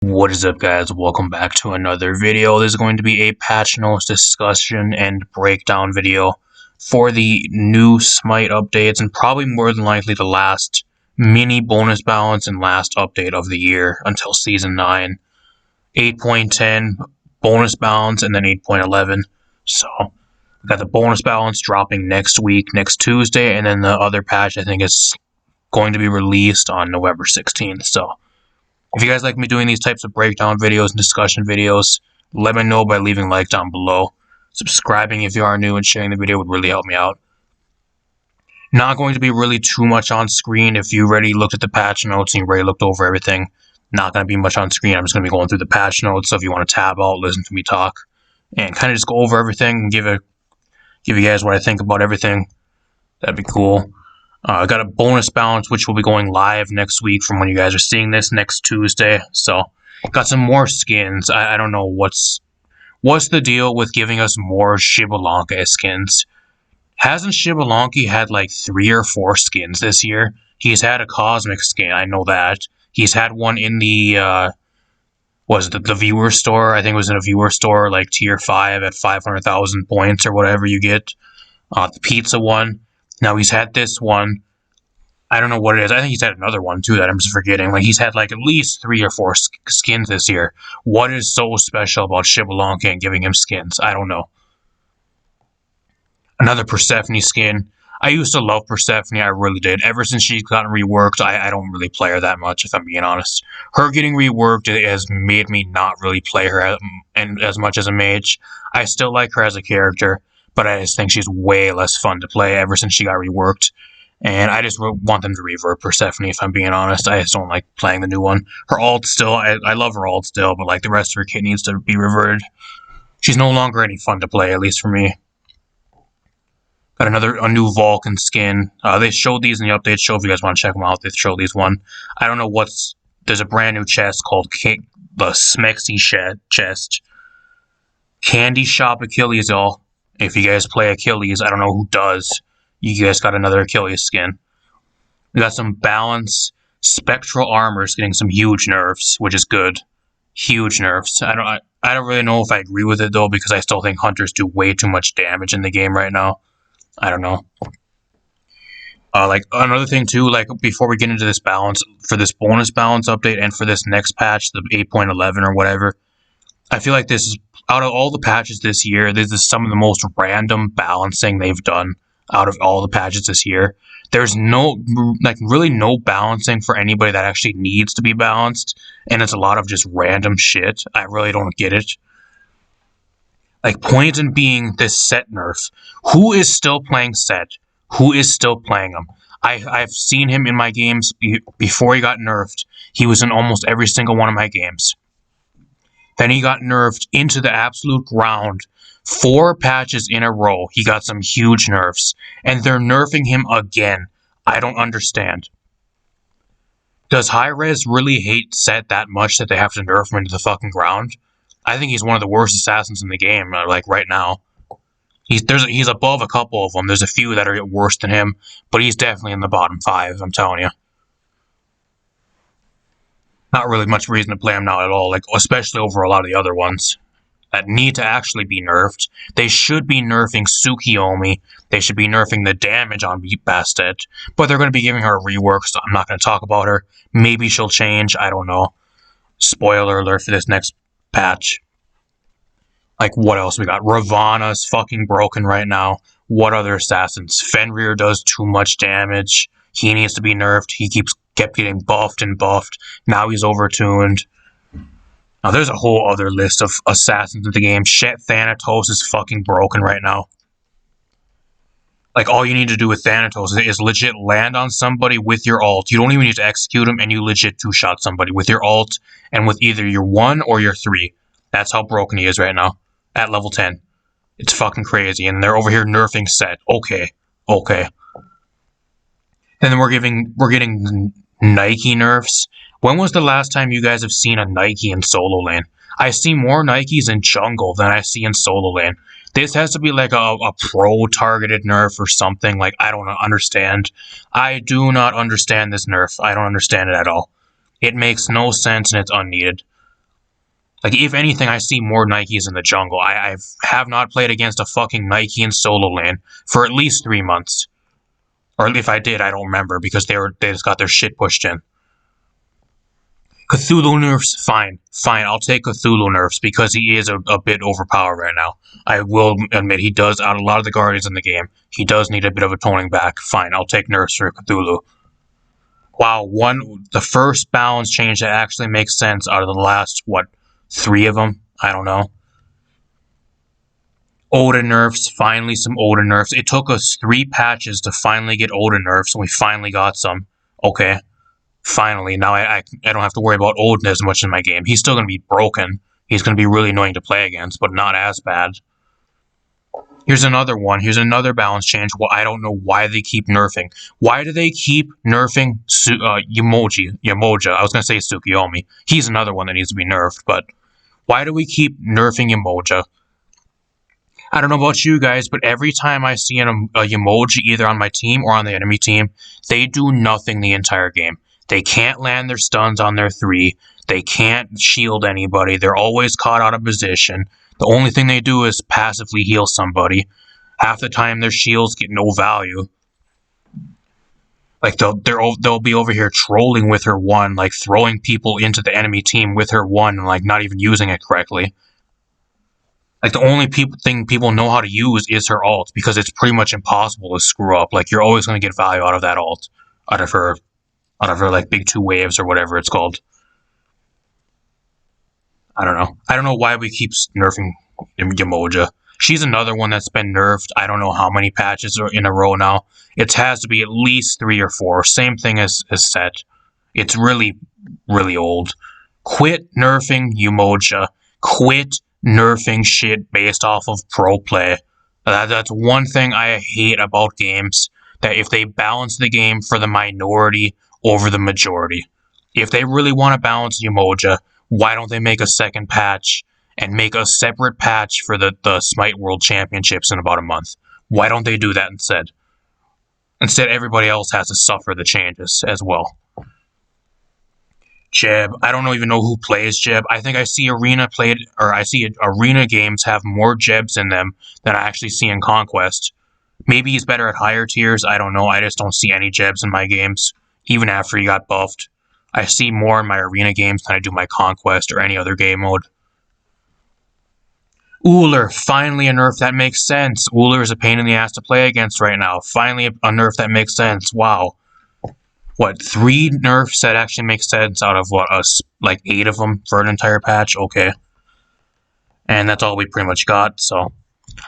What is up, guys? Welcome back to another video. This is going to be a patch notes discussion and breakdown video for the new Smite updates, and probably more than likely the last mini bonus balance and last update of the year until Season 9. 8.10 bonus balance and then 8.11. So, we got the bonus balance dropping next week, next Tuesday, and then the other patch I think is going to be released on November 16th. So, if you guys like me doing these types of breakdown videos and discussion videos, let me know by leaving a like down below. Subscribing if you are new and sharing the video would really help me out. Not going to be really too much on screen. If you already looked at the patch notes and you already looked over everything, not going to be much on screen. I'm just going to be going through the patch notes, so if you want to tab out, listen to me talk, and kind of just go over everything and give you guys what I think about everything, that'd be cool. I got a bonus balance, which will be going live next week from when you guys are seeing this, next Tuesday. So, got some more skins. I don't know what's the deal with giving us more Xbalanque skins. Hasn't Xbalanque had like 3 or 4 skins this year? He's had a cosmic skin, I know that. He's had one in the, the viewer store? I think it was in a viewer store, like tier 5 at 500,000 points or whatever you get. The pizza one. Now he's had this one. I don't know what it is. I think he's had another one too that I'm just forgetting. Like he's had like at least 3 or 4 skins this year. What is so special about Xbalanque and giving him skins? I don't know. Another Persephone skin. I used to love Persephone. I really did. Ever since she's gotten reworked, I don't really play her that much, if I'm being honest. Her getting reworked has made me not really play her as much as a mage. I still like her as a character, but I just think she's way less fun to play ever since she got reworked. And I just want them to revert Persephone, if I'm being honest. I just don't like playing the new one. Her ult still, I love her ult still, but like the rest of her kit needs to be reverted. She's no longer any fun to play, at least for me. Got a new Vulcan skin. They showed these in the update show. If you guys want to check them out, they showed these one. I don't know there's a brand new chest called the Smexy chest. Candy Shop Achilles, y'all. If you guys play Achilles, I don't know who does. You guys got another Achilles skin. We got some balance. Spectral armors getting some huge nerfs, which is good. Huge nerfs. I don't really know if I agree with it though, because I still think hunters do way too much damage in the game right now. I don't know. Like another thing too, like before we get into this balance, for this bonus balance update and for this next patch, the 8.11 or whatever, I feel like this is, out of all the patches this year, this is some of the most random balancing they've done out of all the patches this year. There's really no balancing for anybody that actually needs to be balanced, and it's a lot of just random shit. I really don't get it. Like, Poseidon being this set nerf. Who is still playing set? Who is still playing him? I've seen him in my games before he got nerfed. He was in almost every single one of my games. Then he got nerfed into the absolute ground. 4 patches in a row, he got some huge nerfs. And they're nerfing him again. I don't understand. Does Hi-Rez really hate Set that much that they have to nerf him into the fucking ground? I think he's one of the worst assassins in the game, like right now. He's above a couple of them. There's a few that are worse than him, but he's definitely in the bottom 5, I'm telling you. Not really much reason to play him now at all, like especially over a lot of the other ones that need to actually be nerfed. They should be nerfing Tsukiyomi. They should be nerfing the damage on Bastet, but they're going to be giving her a rework, so I'm not going to talk about her. Maybe she'll change, I don't know. Spoiler alert for this next patch. Like, what else we got? Ravana's fucking broken right now. What other assassins? Fenrir does too much damage. He needs to be nerfed. He kept getting buffed and buffed. Now he's overtuned. Now there's a whole other list of assassins in the game. Shit, Thanatos is fucking broken right now. Like, all you need to do with Thanatos is legit land on somebody with your ult. You don't even need to execute him, and you legit 2-shot somebody with your ult and with either your 1 or your 3. That's how broken he is right now. At level 10. It's fucking crazy. And they're over here nerfing Set. Okay. And then we're getting Nike nerfs. When was the last time you guys have seen a Nike in solo lane? I see more Nikes in jungle than I see in solo lane. This has to be like a pro-targeted nerf or something. Like, I don't understand. I do not understand this nerf. I don't understand it at all. It makes no sense and it's unneeded. Like, if anything, I see more Nikes in the jungle. I have not played against a fucking Nike in solo lane for at least 3 months. Or if I did, I don't remember because they just got their shit pushed in. Cthulhu nerfs, fine. I'll take Cthulhu nerfs because he is a bit overpowered right now. I will admit he does out a lot of the guardians in the game. He does need a bit of a toning back. Fine, I'll take nerfs for Cthulhu. Wow, the first balance change that actually makes sense out of the last, 3 of them? I don't know. Odin nerfs, finally some Odin nerfs. It took us 3 patches to finally get Odin nerfs, and we finally got some. Okay. Finally, now I don't have to worry about Odin as much in my game. He's still going to be broken. He's going to be really annoying to play against, but not as bad. Here's another one. Here's another balance change. Well, I don't know why they keep nerfing. Why do they keep nerfing Yamoja? I was going to say Tsukiyomi. He's another one that needs to be nerfed, but why do we keep nerfing Yamoja? I don't know about you guys, but every time I see a Yamoji either on my team or on the enemy team, they do nothing the entire game. They can't land their stuns on their 3. They can't shield anybody. They're always caught out of position. The only thing they do is passively heal somebody. Half the time their shields get no value. Like they'll be over here trolling with her 1, like throwing people into the enemy team with her 1 and like not even using it correctly. Like the only thing people know how to use is her ult because it's pretty much impossible to screw up. Like you're always going to get value out of that ult, out of her like big 2 waves or whatever it's called. I don't know. I don't know why we keep nerfing Yamoja. She's another one that's been nerfed. I don't know how many patches are in a row now. It has to be at least 3 or 4. Same thing as Set. It's really, really old. Quit nerfing Yamoja. Quit nerfing shit based off of pro play. That's one thing I hate about games. That if they balance the game for the minority over the majority. If they really want to balance Yamoja, why don't they make a second patch and make a separate patch for the Smite World Championships in about a month? Why don't they do that instead? Instead, everybody else has to suffer the changes as well. Jeb, I don't even know who plays Jeb. I think I see arena games have more Jebs in them than I actually see in Conquest. Maybe he's better at higher tiers, I don't know. I just don't see any Jebs in my games, even after he got buffed. I see more in my arena games than I do my Conquest or any other game mode. Uller, finally a nerf that makes sense. Uller is a pain in the ass to play against right now. Finally a nerf that makes sense. Wow. 3 nerfs that actually make sense out of, like 8 of them for an entire patch? Okay. And that's all we pretty much got, so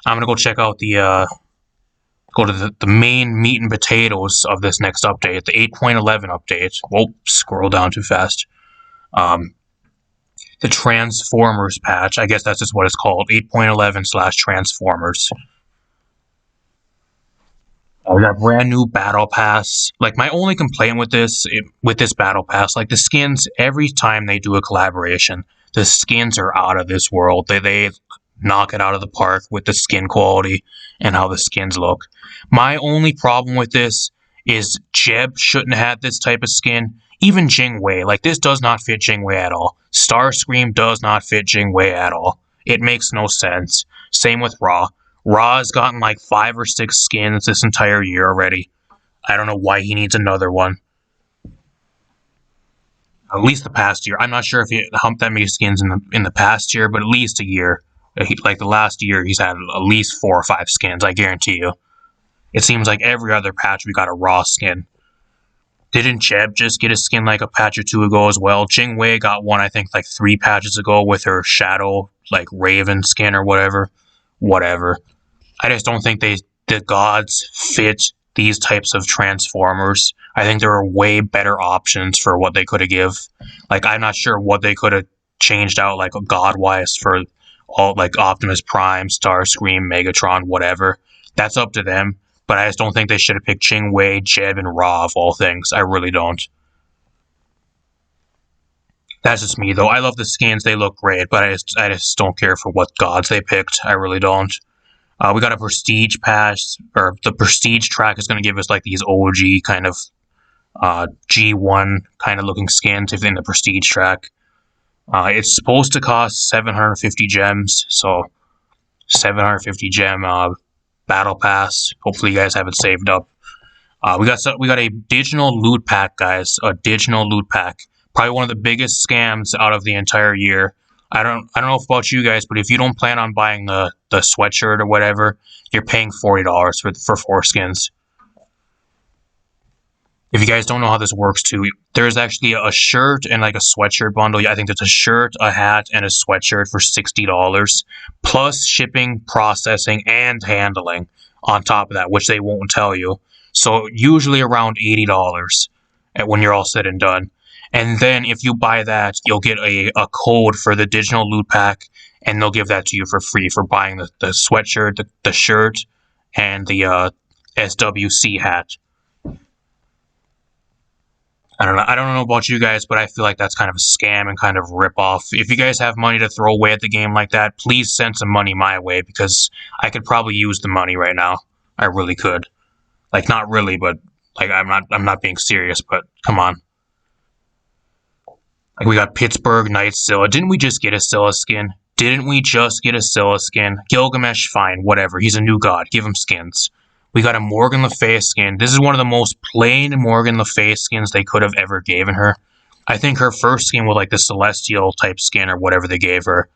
I'm gonna go check out go to the main meat and potatoes of this next update, the 8.11 update. Whoa, scroll down too fast. The Transformers patch. I guess that's just what it's called. 8.11/Transformers. We got brand new battle pass. Like my only complaint with this battle pass, like the skins, every time they do a collaboration, the skins are out of this world. They knock it out of the park with the skin quality and how the skins look. My only problem with this is Jeb shouldn't have had this type of skin. Even Jingwei, like this does not fit Jingwei at all. Starscream does not fit Jingwei at all. It makes no sense. Same with Ra. Ra has gotten like 5 or 6 skins this entire year already. I don't know why he needs another one. At least the past year. I'm not sure if he humped that many skins in the past year, but at least a year. Like the last year, he's had at least 4 or 5 skins, I guarantee you. It seems like every other patch we got a Raw skin. Didn't Jeb just get a skin like a patch or 2 ago as well? Jingwei got one, I think, like 3 patches ago with her Shadow, like Raven skin or whatever. Whatever. I just don't think the gods fit these types of Transformers. I think there are way better options for what they could have give. Like, I'm not sure what they could have changed out, like, god-wise for all, like, Optimus Prime, Starscream, Megatron, whatever. That's up to them. But I just don't think they should have picked Jingwei, Jeb, and Ra of all things. I really don't. That's just me, though. I love the skins. They look great, but I just don't care for what gods they picked. I really don't. We got a Prestige pass, or the Prestige track is going to give us, like, these OG kind of G1 kind of looking skins in the Prestige track. It's supposed to cost 750 gems, so 750 gem battle pass. Hopefully you guys have it saved up. We got a digital loot pack, guys. A digital loot pack. Probably one of the biggest scams out of the entire year. I don't know about you guys, but if you don't plan on buying the sweatshirt or whatever, you're paying $40 for 4 skins. If you guys don't know how this works too, there's actually a shirt and like a sweatshirt bundle. I think there's a shirt, a hat, and a sweatshirt for $60, plus shipping, processing, and handling on top of that, which they won't tell you. So usually around $80 when you're all said and done. And then if you buy that, you'll get a code for the digital loot pack, and they'll give that to you for free for buying the sweatshirt, the shirt, and the SWC hat. I don't know about you guys, but I feel like that's kind of a scam and kind of rip off. If you guys have money to throw away at the game like that, please send some money my way, because I could probably use the money right now. I really could. Like, not really, but like I'm not being serious, but come on. Like, we got Pittsburgh Knight Scylla. Didn't we just get a Scylla skin? Didn't we just get a Scylla skin? Gilgamesh, fine, whatever. He's a new god. Give him skins. We got a Morgan Le Fay skin. This is one of the most plain Morgan Le Fay skins they could have ever given her. I think her first skin was like the Celestial type skin or whatever they gave her.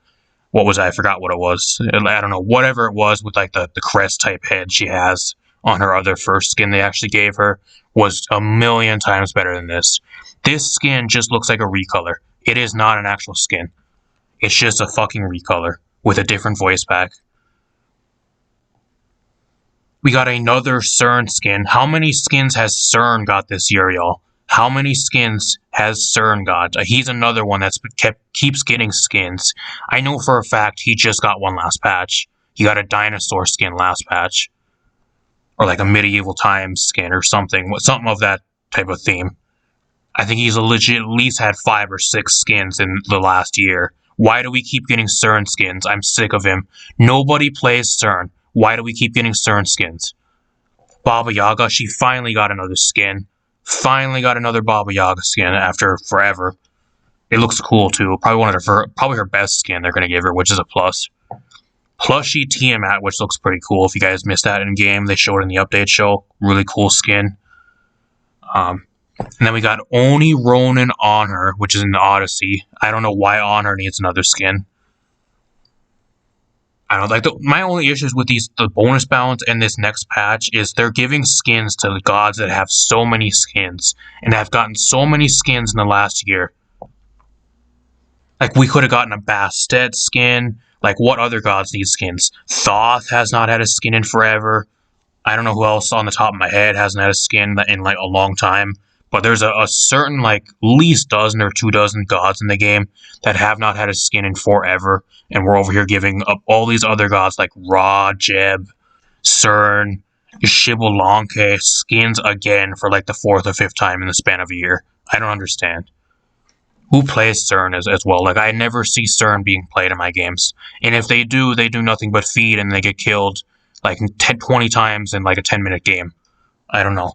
What was I forgot what it was. I don't know. Whatever it was with like the crest type head she has on her other first skin they actually gave her was a million times better than this. This skin just looks like a recolor. It is not an actual skin. It's just a fucking recolor with a different voice pack. We got another CERN skin. How many skins has CERN got this year, y'all? How many skins has CERN got? He's another one that's keeps getting skins. I know for a fact he just got one last patch. He got a dinosaur skin last patch. Or like a medieval times skin or something. Something of that type of theme. I think he's legit at least had 5 or 6 skins in the last year. Why do we keep getting CERN skins? I'm sick of him. Nobody plays CERN. Why do we keep getting CERN skins? Baba Yaga, she finally got another skin. Finally got another Baba Yaga skin after forever. It looks cool too. Probably her best skin they're gonna give her, which is a plus. Plushie Tiamat, which looks pretty cool. If you guys missed that in game, they showed it in the update show. Really cool skin. And then we got Oni Ronin Honor, which is in the Odyssey. I don't know why Honor needs another skin. I don't like my only issues with the bonus balance and this next patch is they're giving skins to the gods that have so many skins and have gotten so many skins in the last year. Like, we could have gotten a Bastet skin. Like, what other gods need skins? Thoth has not had a skin in forever. I don't know who else on the top of my head hasn't had a skin in like a long time. But there's a certain, like, least dozen or 2 dozen gods in the game that have not had a skin in forever. And we're over here giving up all these other gods like Ra, Jeb, CERN, Xbalanque skins again for like the 4th or 5th time in the span of a year. I don't understand. Who plays CERN as well? Like, I never see CERN being played in my games. And if they do nothing but feed and they get killed like 20 times in like a 10-minute game. I don't know.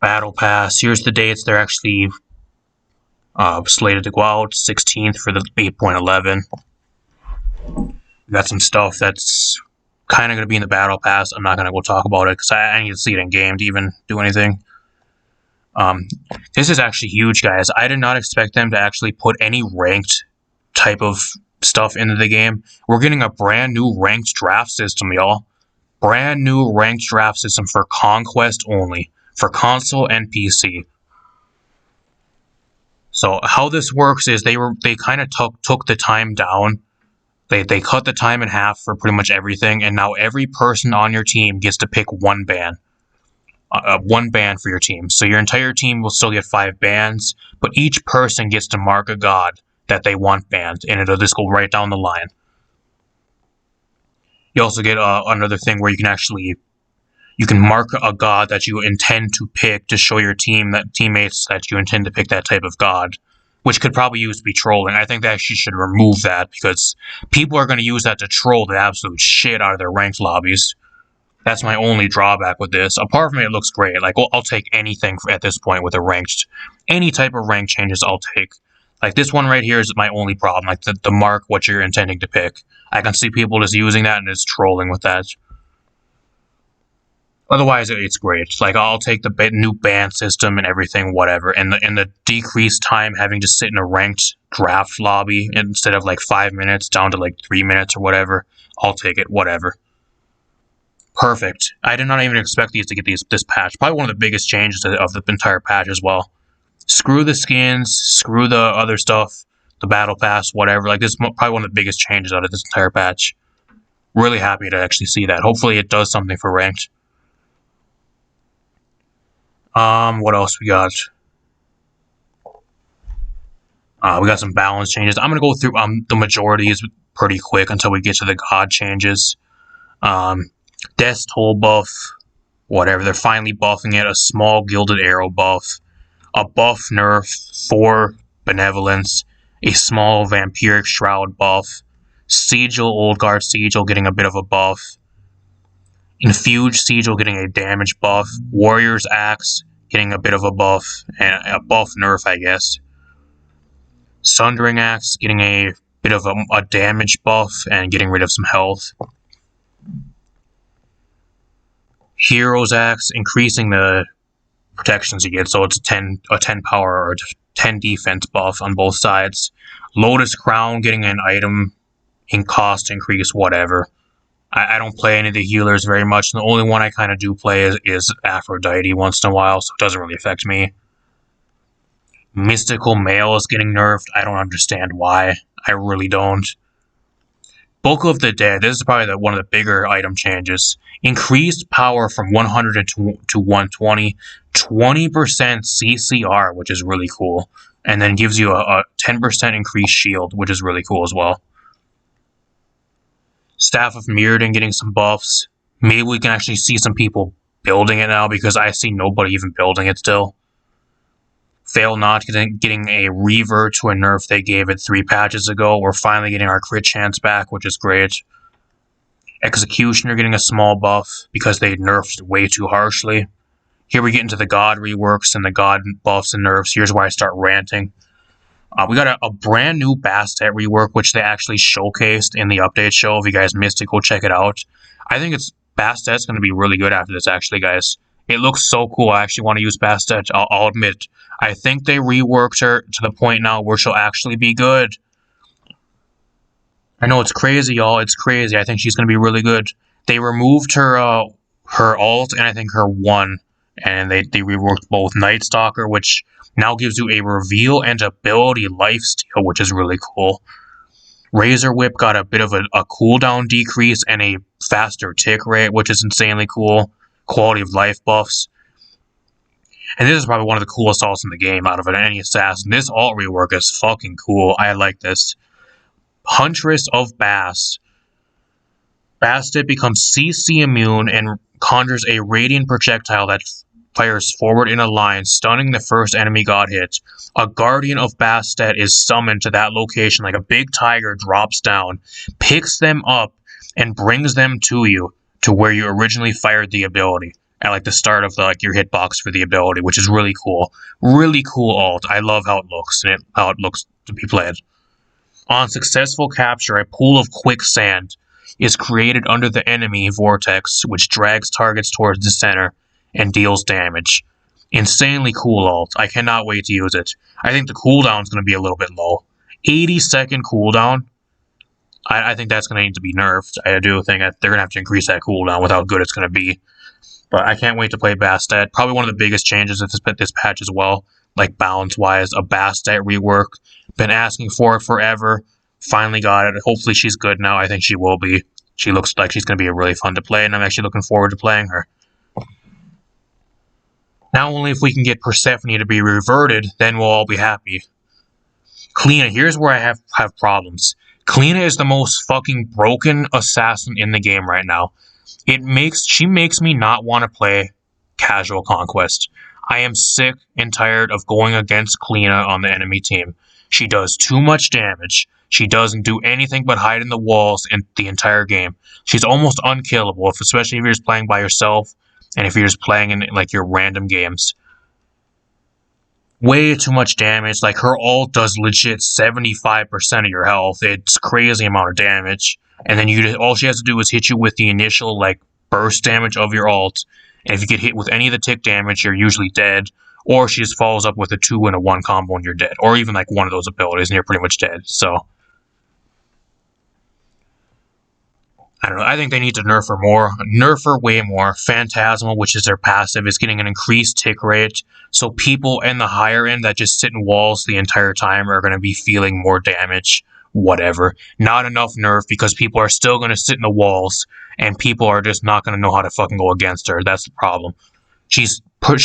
Battle Pass. Here's the dates they're actually slated to go out. 16th for the 8.11. We got some stuff that's kind of going to be in the Battle Pass. I'm not going to go talk about it because I need to see it in game to even do anything. This is actually huge, guys. I did not expect them to actually put any ranked type of stuff into the game. We're getting a brand new ranked draft system, y'all. Brand new ranked draft system for Conquest only. For console and PC. So how this works is they kind of took the time down. They cut the time in half for pretty much everything, and now every person on your team gets to pick one ban. One ban for your team. So your entire team will still get 5 bans, but each person gets to mark a god that they want banned, and it'll just go right down the line. You also get another thing where you can mark a god that you intend to pick to show your teammates that you intend to pick that type of god, which could probably use to be trolling. I think they actually should remove that because people are going to use that to troll the absolute shit out of their ranked lobbies. That's my only drawback with this. Apart from it looks great. Like, I'll take anything at this point with a ranked, any type of rank changes I'll take. Like, this one right here is my only problem. Like, the mark what you're intending to pick. I can see people just using that and just trolling with that. Otherwise, it's great. Like, I'll take the new ban system and everything, whatever. And the decreased time having to sit in a ranked draft lobby instead of like 5 minutes down to like 3 minutes or whatever. I'll take it, whatever. Perfect. I did not even expect these to get this patch. Probably one of the biggest changes of the entire patch as well. Screw the skins, screw the other stuff, the battle pass, whatever. Like, this is probably one of the biggest changes out of this entire patch. Really happy to actually see that. Hopefully it does something for ranked. What else we got? We got some balance changes. I'm gonna go through the majorities pretty quick until we get to the god changes. Death's Toll buff, whatever. They're finally buffing it. A small gilded arrow buff, a buff nerf for benevolence, a small vampiric shroud buff, Sigil, Old Guard Sigil getting a bit of a buff, Infused Sigil getting a damage buff, Warrior's Axe getting a bit of a buff, and a buff nerf, I guess. Sundering Axe getting a bit of a damage buff and getting rid of some health. Hero's Axe increasing the protections you get, so it's a 10 power or 10 defense buff on both sides. Lotus Crown getting an item in cost increase, whatever. I don't play any of the healers very much. The only one I kind of do play is Aphrodite once in a while, so it doesn't really affect me. Mystical Mail is getting nerfed. I don't understand why. I really don't. Book of the Dead. This is probably one of the bigger item changes. Increased power from 100 to 120. 20% CCR, which is really cool. And then gives you a 10% increased shield, which is really cool as well. Staff of Mirrodin getting some buffs. Maybe we can actually see some people building it now, because I see nobody even building it still. Fail Not getting a revert to a nerf they gave it 3 patches ago. We're finally getting our crit chance back, which is great. Executioner getting a small buff because they nerfed way too harshly. Here we get into the god reworks and the god buffs and nerfs. Here's where I start ranting. We got a brand new Bastet rework, which they actually showcased in the update show. If you guys missed it, go check it out. I think Bastet's going to be really good after this, actually, guys. It looks so cool. I actually want to use Bastet. I'll admit. I think they reworked her to the point now where she'll actually be good. I know it's crazy, y'all. It's crazy. I think she's going to be really good. They removed her ult and I think her 1. And they reworked both Night Stalker, which now gives you a reveal and ability lifesteal, which is really cool. Razor Whip got a bit of a cooldown decrease and a faster tick rate, which is insanely cool. Quality of life buffs. And this is probably one of the coolest ults in the game out of any assassin. This ult rework is fucking cool. I like this. Huntress of Bass. Bastet becomes CC immune and conjures a radiant projectile that fires forward in a line, stunning the first enemy god hit. A Guardian of Bastet is summoned to that location, like a big tiger drops down, picks them up, and brings them to you, to where you originally fired the ability, at like the start of your hitbox for the ability, which is really cool. Really cool ult. I love how it looks, and how it looks to be played. On successful capture, a pool of quicksand is created under the enemy vortex, which drags targets towards the center and deals damage. Insanely cool ult. I cannot wait to use it. I think the cooldown is going to be a little bit low. 80-second cooldown. I think that's going to need to be nerfed. I do think they're going to have to increase that cooldown with how good it's going to be. But I can't wait to play Bastet. Probably one of the biggest changes of this patch as well. Like balance-wise, a Bastet rework. Been asking for it forever. Finally got it. Hopefully she's good now. I think she will be. She looks like she's going to be really fun to play, and I'm actually looking forward to playing her. Not only if we can get Persephone to be reverted, then we'll all be happy. Kleena, here's where I have problems. Kleena is the most fucking broken assassin in the game right now. She makes me not want to play casual conquest. I am sick and tired of going against Kleena on the enemy team. She does too much damage. She doesn't do anything but hide in the walls in the entire game. She's almost unkillable, especially if you're just playing by yourself and if you're just playing in like your random games. way too much damage. Like, her ult does legit 75% of your health. It's crazy amount of damage. And then all she has to do is hit you with the initial, like, burst damage of your ult. And if you get hit with any of the tick damage, you're usually dead. Or she just follows up with a 2 and a 1 combo and you're dead. Or even, like, one of those abilities and you're pretty much dead. So, I don't know. I think they need to nerf her more. Nerf her way more. Phantasmal, which is their passive, is getting an increased tick rate. So people in the higher end that just sit in walls the entire time are going to be feeling more damage. Whatever. Not enough nerf because people are still going to sit in the walls and people are just not going to know how to fucking go against her. That's the problem. She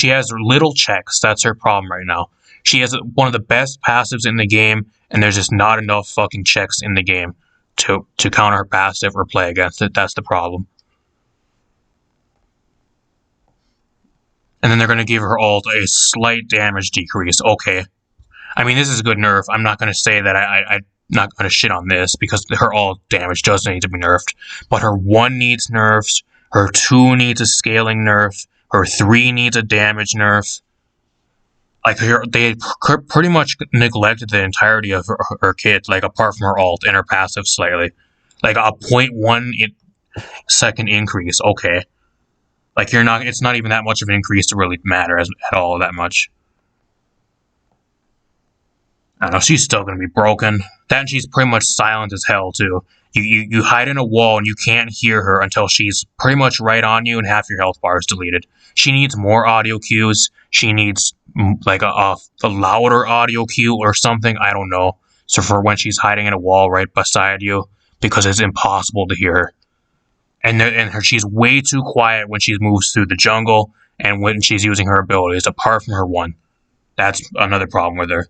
has little checks. That's her problem right now. She has one of the best passives in the game and there's just not enough fucking checks in the game to counter her passive or play against it. That's the problem. And then they're going to give her ult a slight damage decrease. Okay. I mean, this is a good nerf. I'm not going to say that I'm not going to shit on this because her ult damage does need to be nerfed. But her 1 needs nerfs. Her 2 needs a scaling nerf. Her 3 needs a damage nerf. Like, they pretty much neglected the entirety of her kit, like, apart from her ult and her passive slightly. Like, a 0.1 second increase, okay. Like, it's not even that much of an increase to really matter at all that much. I don't know, she's still gonna be broken. Then she's pretty much silent as hell, too. You hide in a wall and you can't hear her until she's pretty much right on you and half your health bar is deleted. She needs more audio cues. She needs like a louder audio cue or something. I don't know. So for when she's hiding in a wall right beside you because it's impossible to hear her. And she's way too quiet when she moves through the jungle and when she's using her abilities apart from her 1. That's another problem with her.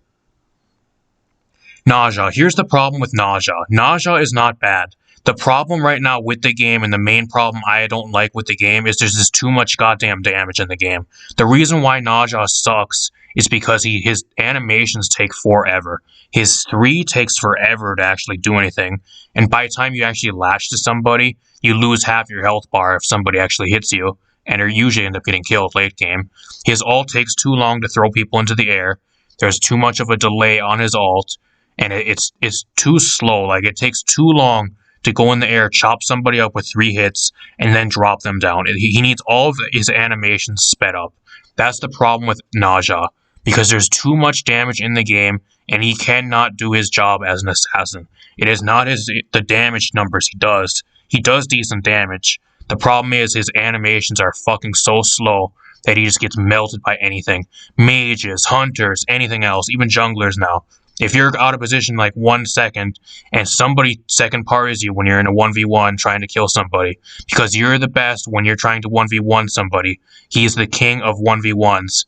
Nausea. Here's the problem with nausea. Nausea is not bad. The problem right now with the game, and the main problem I don't like with the game, is there's just too much goddamn damage in the game. The reason why nausea sucks is because his animations take forever. His 3 takes forever to actually do anything, and by the time you actually latch to somebody, you lose half your health bar if somebody actually hits you, and they usually end up getting killed late game. His ult takes too long to throw people into the air. There's too much of a delay on his ult. And it's too slow. Like, it takes too long to go in the air, chop somebody up with 3 hits, and then drop them down. He needs all of his animations sped up. That's the problem with nausea. Because there's too much damage in the game, and he cannot do his job as an assassin. It is not the damage numbers he does. He does decent damage. The problem is his animations are fucking so slow that he just gets melted by anything. Mages, hunters, anything else, even junglers now. If you're out of position like 1 second and somebody second parties you when you're in a 1v1 trying to kill somebody because you're the best when you're trying to 1v1 somebody, he's the king of 1v1s.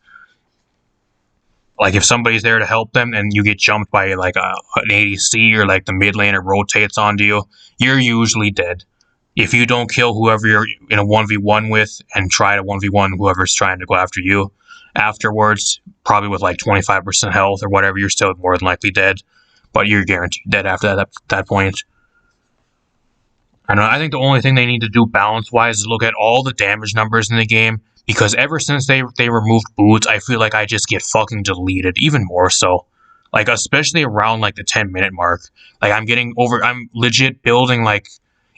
Like, if somebody's there to help them and you get jumped by like an ADC or like the mid laner rotates onto you, you're usually dead. If you don't kill whoever you're in a 1v1 with and try to 1v1 whoever's trying to go after you, afterwards, probably with like 25% health or whatever, you're still more than likely dead. But you're guaranteed dead after that point. I don't know. I think the only thing they need to do balance-wise is look at all the damage numbers in the game. Because ever since they removed boots, I feel like I just get fucking deleted. Even more so. Like, especially around like the 10-minute mark. Like, I'm legit building like,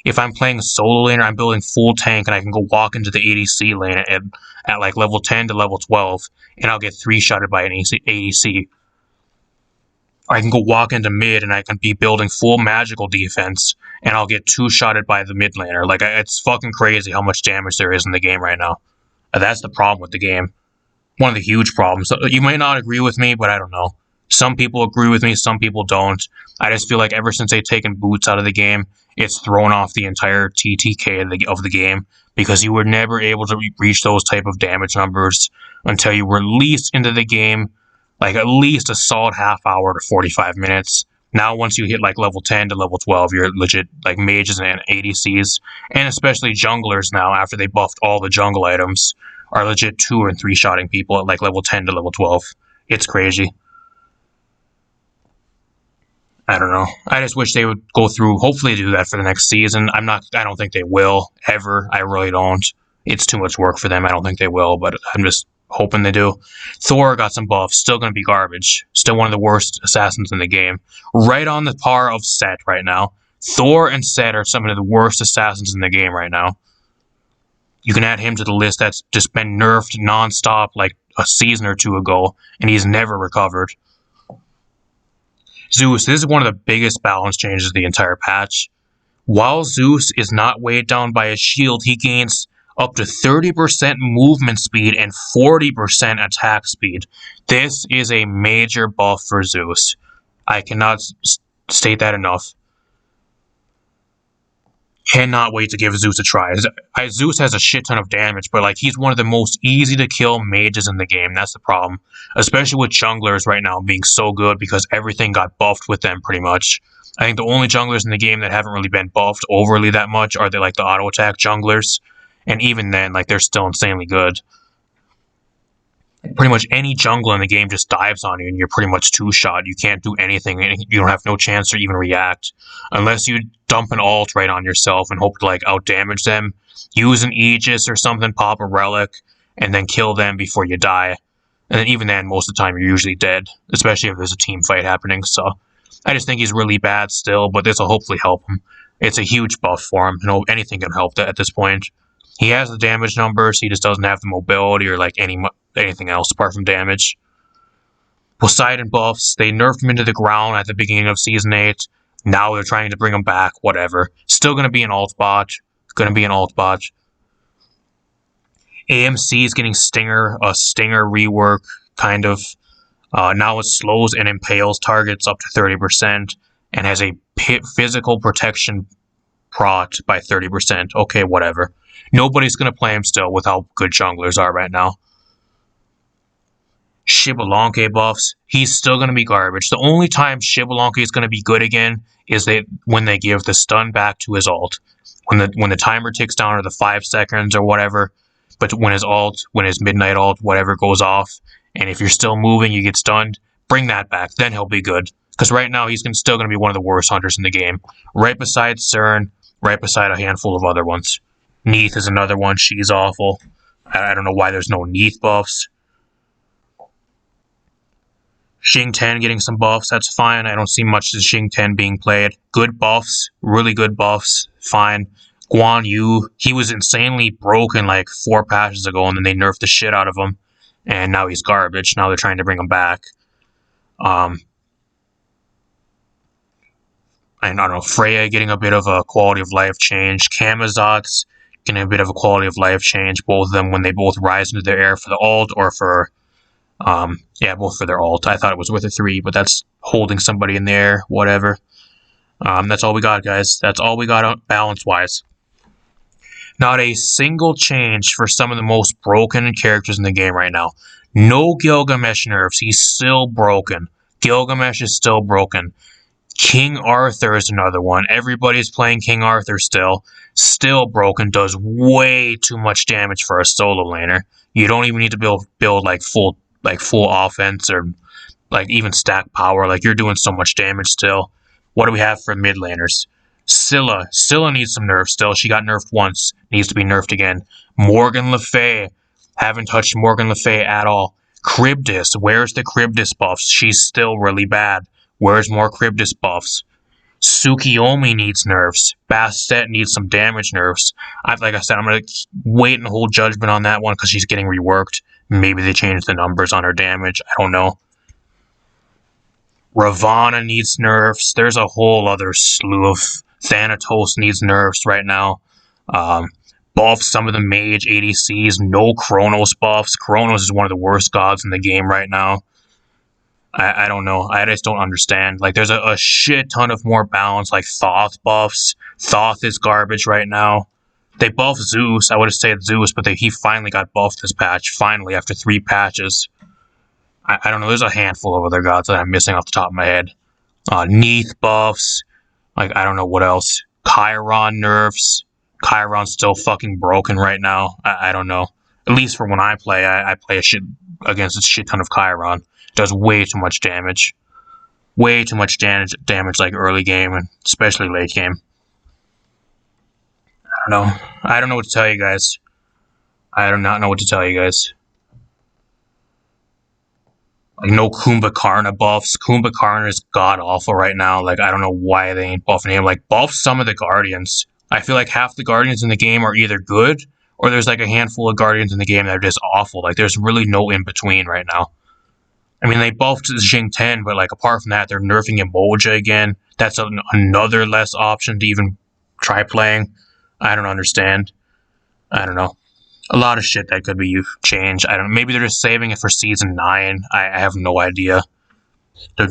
if I'm playing a solo laner, I'm building full tank and I can go walk into the ADC lane at like level 10 to level 12 and I'll get 3-shotted by an ADC. I can go walk into mid and I can be building full magical defense and I'll get 2-shotted by the mid laner. Like, it's fucking crazy how much damage there is in the game right now. That's the problem with the game. One of the huge problems. You may not agree with me, but I don't know. Some people agree with me, some people don't. I just feel like ever since they've taken boots out of the game, it's thrown off the entire TTK of the game because you were never able to reach those type of damage numbers until you were released into the game, like at least a solid half hour to 45 minutes. Now, once you hit like level 10 to level 12, you're legit like mages and ADCs, and especially junglers now after they buffed all the jungle items are legit 2 and 3-shotting people at like level 10 to level 12. It's crazy. I don't know. I just wish they would go through, hopefully do that for the next season. I don't think they will, ever. I really don't. It's too much work for them. I don't think they will, but I'm just Hoping they do. Thor got some buffs. Still going to be garbage. Still one of the worst assassins in the game. Right on the par of Set right now. Thor and Set are some of the worst assassins in the game right now. You can add him to the list that's just been nerfed nonstop like a season or two ago, and he's never recovered. Zeus, this is one of the biggest balance changes of the entire patch. While Zeus is not weighed down by his shield, he gains up to 30% movement speed and 40% attack speed. This is a major buff for Zeus. I cannot state that enough. Cannot wait to give Zeus a try. Zeus has a shit ton of damage, but like he's one of the most easy to kill mages in the game. That's the problem. Especially with junglers right now being so good because everything got buffed with them pretty much. I think the only junglers in the game that haven't really been buffed overly that much are the auto attack junglers. And even then, like, they're still insanely good. Pretty much any jungler in the game just dives on you and you're pretty much two-shot. You can't do anything. You don't have no chance to even react. Unless you dump an ult right on yourself and hope to, like, out-damage them. Use an Aegis or something, pop a relic, and then kill them before you die. And then even then, most of the time, you're usually dead. Especially if there's a team fight happening, so... I just think he's really bad still, but this will hopefully help him. It's a huge buff for him. Anything can help at this point. He has the damage numbers, he just doesn't have the mobility or like anything else apart from damage. Poseidon buffs, they nerfed him into the ground at the beginning of Season 8. Now they're trying to bring him back, whatever. Still going to be an alt bot. AMC is getting Stinger, a Stinger rework, kind of. Now it slows and impales targets up to 30% and has a physical protection prot by 30%. Okay, whatever. Nobody's going to play him still with how good junglers are right now. Xbalanque buffs, he's still going to be garbage. The only time Xbalanque is going to be good again is when they give the stun back to his ult. When the timer ticks down to the 5 seconds or whatever, but when his midnight ult, whatever, goes off, and if you're still moving, you get stunned, bring that back. Then he'll be good. Because right now, he's still going to be one of the worst hunters in the game. Right beside CERN, right beside a handful of other ones. Neith is another one. She's awful. I don't know why there's no Neith buffs. Xing Ten getting some buffs. That's fine. I don't see much of Xing Ten being played. Good buffs. Really good buffs. Fine. Guan Yu, he was insanely broken like 4 patches ago, and then they nerfed the shit out of him. And now he's garbage. Now they're trying to bring him back. I don't know. Freya getting a bit of a quality of life change. Camazotz getting a bit of a quality of life change. Both of them when they both rise into their air for the ult or for... both for their ult. I thought it was worth a 3, but that's holding somebody in the air. Whatever. That's all we got, guys. That's all we got balance-wise. Not a single change for some of the most broken characters in the game right now. No Gilgamesh nerfs. He's still broken. Gilgamesh is still broken. King Arthur is another one. Everybody's playing King Arthur still. Still broken. Does way too much damage for a solo laner. You don't even need to build like full offense or like even stack power. Like you're doing so much damage still. What do we have for mid laners? Scylla needs some nerfs still. She got nerfed once. Needs to be nerfed again. Morgan Le Fay. Haven't touched Morgan Le Fay at all. Charybdis. Where's the Charybdis buffs? She's still really bad. Where's more Charybdis buffs? Tsukiyomi needs nerfs. Bastet needs some damage nerfs. Like I said, I'm going to wait and hold judgment on that one because she's getting reworked. Maybe they changed the numbers on her damage. I don't know. Ravana needs nerfs. There's a whole other slew of... Thanatos needs nerfs right now. Buffs some of the mage ADCs. No Chronos buffs. Chronos is one of the worst gods in the game right now. I don't know. I just don't understand. Like, there's a shit ton of more balance, like Thoth buffs. Thoth is garbage right now. They buffed Zeus. I would have said Zeus, but he finally got buffed this patch. Finally, after 3 patches. I don't know. There's a handful of other gods that I'm missing off the top of my head. Neith buffs. Like, I don't know what else. Chiron nerfs. Chiron's still fucking broken right now. I don't know. At least for when I play, I play against a shit ton of Chiron. Does way too much damage. Way too much damage like early game, and especially late game. I don't know. I don't know what to tell you guys. I do not know what to tell you guys. Like, no Kumbhakarna buffs. Kumbhakarna is god-awful right now. Like, I don't know why they ain't buffing him. Like, buff some of the Guardians. I feel like half the Guardians in the game are either good, or there's like a handful of Guardians in the game that are just awful. Like, there's really no in-between right now. I mean, they buffed Xing 10, but like, apart from that, they're nerfing Emoja again. That's another less option to even try playing. I don't understand. I don't know. A lot of shit that could be changed. I don't know. Maybe they're just saving it for Season 9. I have no idea.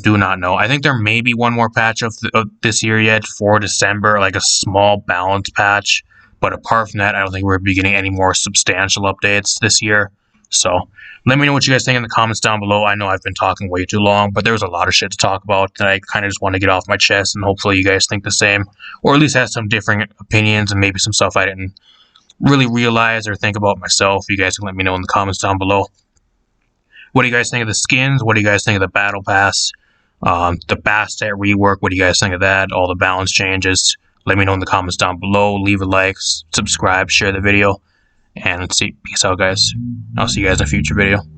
Do not know. I think there may be one more patch of this year yet for December, like a small balance patch. But apart from that, I don't think we're getting any more substantial updates this year. So let me know what you guys think in the comments down below. I know I've been talking way too long, but there was a lot of shit to talk about that I kind of just want to get off my chest, and hopefully you guys think the same, or at least have some different opinions and maybe some stuff I didn't really realize or think about myself. You guys can let me know in the comments down below. What do you guys think of the skins? What do you guys think of the battle pass? The Bastet rework, what do you guys think of that? All the balance changes. Let me know in the comments down below. Leave a like, subscribe, share the video, and let's see. Peace out, guys. I'll see you guys in a future video.